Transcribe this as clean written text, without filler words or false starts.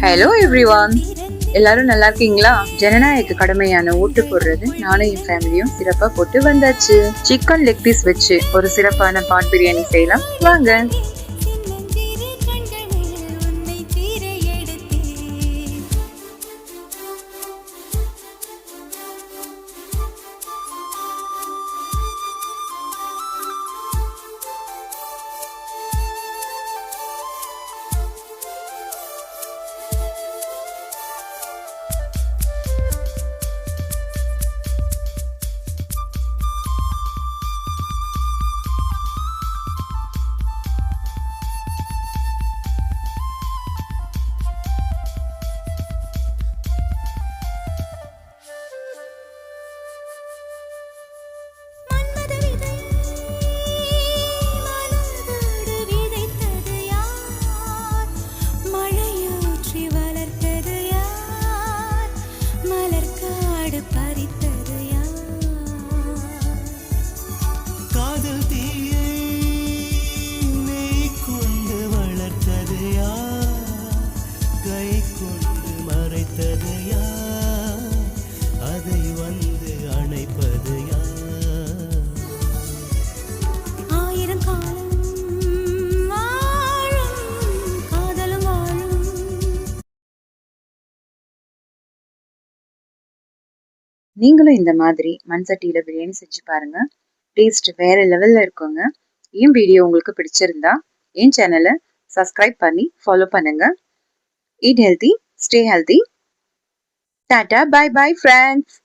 Hello everyone, எல்லாரும் நல்லா இருக்கீங்களா? ஜனநாயக கடமையான ஓட்டு போடுறது நானும் என் ஃபேமிலியும் சிறப்பா போட்டு வந்தாச்சு. சிக்கன் லெக் பீஸ் வச்சு ஒரு சிறப்பான பாட் பிரியாணி செய்யலாம் வாங்க. நீங்களும் இந்த மாதிரி மண் சட்டியில பிரியாணி செஞ்சு பாருங்க. டேஸ்ட் வேற லெவல்ல இருக்குங்க. என் வீடியோ உங்களுக்கு பிடிச்சிருந்தா என் சேனலை சப்ஸ்கிரைப் பண்ணி ஃபாலோ பண்ணுங்க. Eat healthy, stay healthy. Tata, bye bye friends.